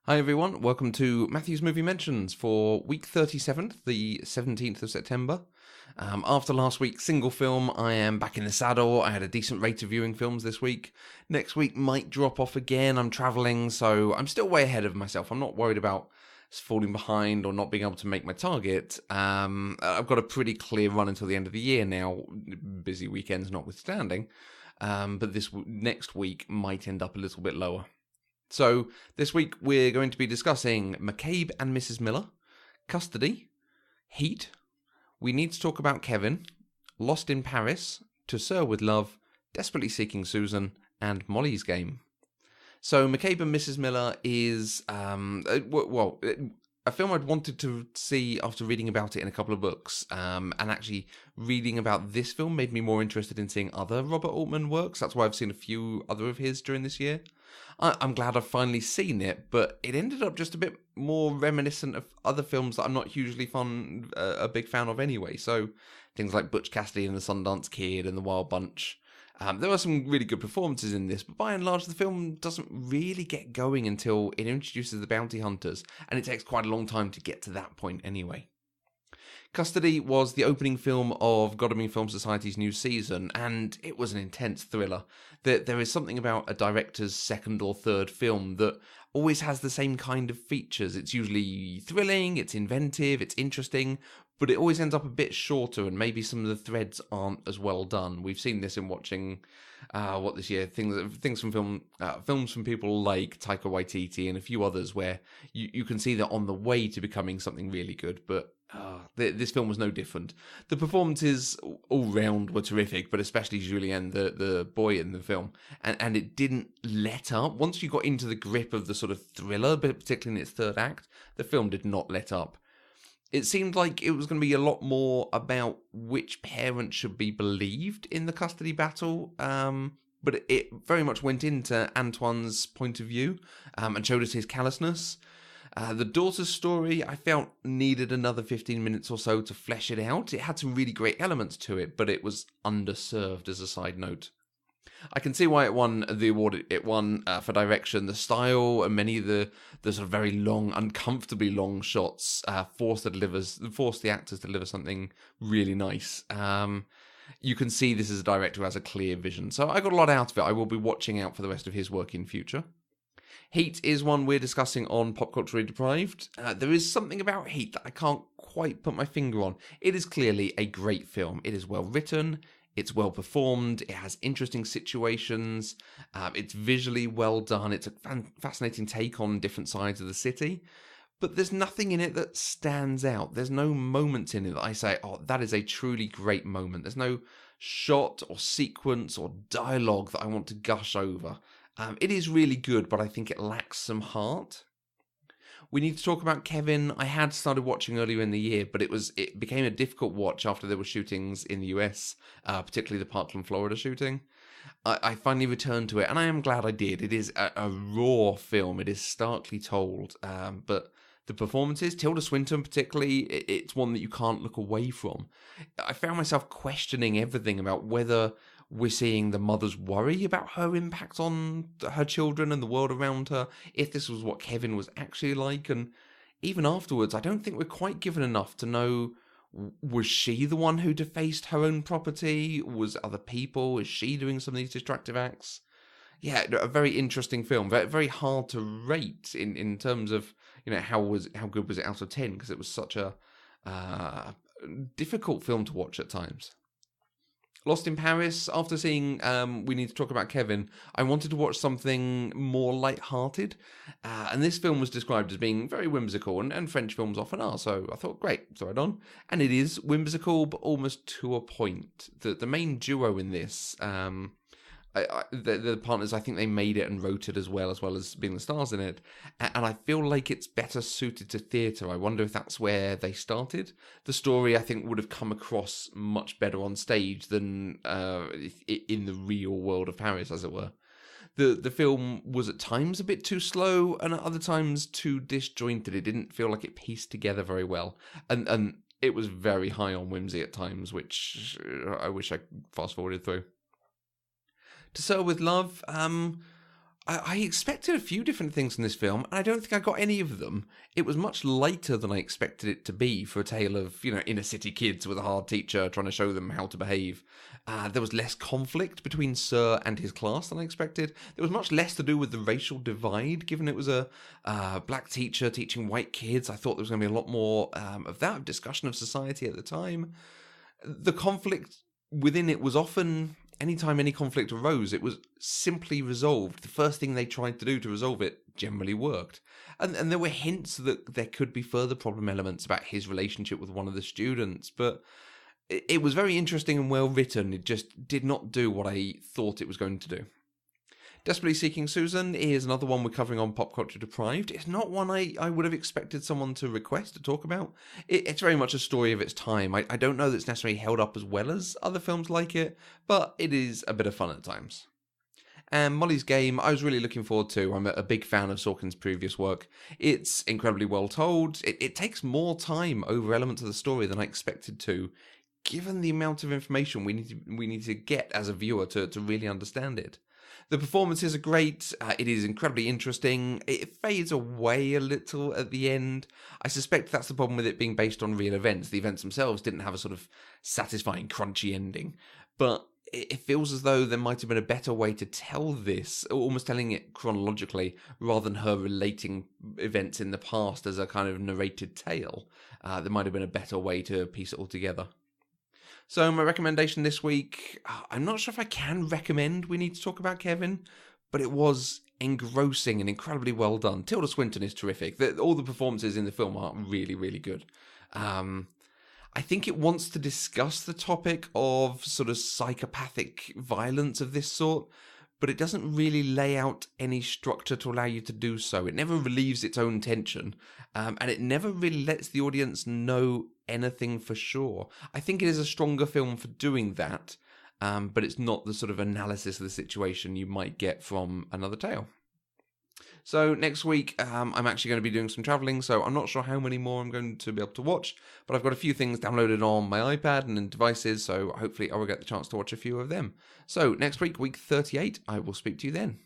Hi everyone, welcome to Matthew's Movie Mentions for week 37, the 17th of September. After last week's single film, I am back in the saddle. I had a decent rate of viewing films this week. Next week might drop off again. I'm travelling, so I'm still way ahead of myself. I'm not worried about falling behind or not being able to make my target. I've got a pretty clear run until the end of the year now, busy weekends notwithstanding. But this next week might end up a little bit lower. So, this week we're going to be discussing McCabe and Mrs. Miller, Custody, Heat, We Need to Talk About Kevin, Lost in Paris, To Sir with Love, Desperately Seeking Susan, and Molly's Game. So, McCabe and Mrs. Miller is, a film I'd wanted to see after reading about it in a couple of books, and actually reading about this film made me more interested in seeing other Robert Altman works. That's why I've seen a few other of his during this year. I'm glad I've finally seen it, but it ended up just a bit more reminiscent of other films that I'm not hugely a big fan of anyway. So things like Butch Cassidy and the Sundance Kid and the Wild Bunch. There are some really good performances in this, but by and large the film doesn't really get going until it introduces the bounty hunters, and it takes quite a long time to get to that point anyway. Custody was the opening film of Godalming Film Society's new season, and it was an intense thriller. There is something about a director's second or third film that always has the same kind of features. It's usually thrilling, it's inventive, it's interesting, but it always ends up a bit shorter, and maybe some of the threads aren't as well done. We've seen this in watching this year, things from films from people like Taika Waititi and a few others, where you can see they're on the way to becoming something really good, but this film was no different. The performances all round were terrific, but especially Julien, the boy in the film, and it didn't let up. Once you got into the grip of the sort of thriller, but particularly in its third act, the film did not let up. It seemed like it was going to be a lot more about which parent should be believed in the custody battle, but it very much went into Antoine's point of view and showed us his callousness. The daughter's story, I felt, needed another 15 minutes or so to flesh it out. It had some really great elements to it, but it was underserved as a side note. I can see why it won the award it won for direction. The style and many of the sort of very long, uncomfortably long shots force the actors to deliver something really nice. You can see this is a director who has a clear vision. So I got a lot out of it. I will be watching out for the rest of his work in future. Heat is one we're discussing on Pop Culture Deprived. There is something about Heat that I can't quite put my finger on. It is clearly a great film. It is well written, it's well performed, it has interesting situations, it's visually well done, it's a fascinating take on different sides of the city, but there's nothing in it that stands out. There's no moments in it that I say, oh, that is a truly great moment. There's no shot or sequence or dialogue that I want to gush over. It is really good, but I think it lacks some heart. We Need to Talk About Kevin. I had started watching earlier in the year, but it became a difficult watch after there were shootings in the US, particularly the Parkland, Florida shooting. I finally returned to it, and I am glad I did. It is a raw film. It is starkly told, but the performances, Tilda Swinton particularly, it's one that you can't look away from. I found myself questioning everything about whether we're seeing the mother's worry about her impact on her children and the world around her, if this was what Kevin was actually like. And even afterwards, I don't think we're quite given enough to know, was she the one who defaced her own property? Was other people? Is she doing some of these destructive acts? Yeah, a very interesting film. Very, very hard to rate in terms of, how good was it out of 10, because it was such a difficult film to watch at times. Lost in Paris, after seeing We Need to Talk About Kevin, I wanted to watch something more light-hearted, and this film was described as being very whimsical, and French films often are, so I thought, great, throw it on. And it is whimsical, but almost to a point. The main duo in this, the partners, I think they made it and wrote it as well as being the stars in it, and I feel like it's better suited to theatre. I wonder if that's where they started. The story, I think, would have come across much better on stage than in the real world of Paris, as it were. The film was at times a bit too slow, and at other times too disjointed. It didn't feel like it pieced together very well, and it was very high on whimsy at times, which I wish I fast-forwarded through. To Sir with Love, I expected a few different things in this film, and I don't think I got any of them. It was much lighter than I expected it to be for a tale of, inner city kids with a hard teacher trying to show them how to behave. There was less conflict between Sir and his class than I expected. There was much less to do with the racial divide, given it was a black teacher teaching white kids. I thought there was going to be a lot more of that, discussion of society at the time. The conflict within it was often, anytime any conflict arose, it was simply resolved. The first thing they tried to do to resolve it generally worked. And there were hints that there could be further problem elements about his relationship with one of the students, but it was very interesting and well written. It just did not do what I thought it was going to do. Desperately Seeking Susan is another one we're covering on Pop Culture Deprived. It's not one I would have expected someone to request to talk about. It's very much a story of its time. I don't know that it's necessarily held up as well as other films like it, but it is a bit of fun at times. And Molly's Game, I was really looking forward to. I'm a big fan of Sorkin's previous work. It's incredibly well told. It takes more time over elements of the story than I expected to, given the amount of information we need to get as a viewer to really understand it. The performances are great. It is incredibly interesting. It fades away a little at the end. I suspect that's the problem with it being based on real events. The events themselves didn't have a sort of satisfying, crunchy ending. But it feels as though there might have been a better way to tell this, almost telling it chronologically, rather than her relating events in the past as a kind of narrated tale. There might have been a better way to piece it all together. So my recommendation this week, I'm not sure if I can recommend We Need to Talk About Kevin, but it was engrossing and incredibly well done. Tilda Swinton is terrific. All the performances in the film are really, really good. I think it wants to discuss the topic of sort of psychopathic violence of this sort, but it doesn't really lay out any structure to allow you to do so. It never relieves its own tension, and it never really lets the audience know anything for sure. I think it is a stronger film for doing that, but it's not the sort of analysis of the situation you might get from Another Tale. So next week, I'm actually going to be doing some travelling, so I'm not sure how many more I'm going to be able to watch, but I've got a few things downloaded on my iPad and in devices, so hopefully I will get the chance to watch a few of them. So next week, week 38, I will speak to you then.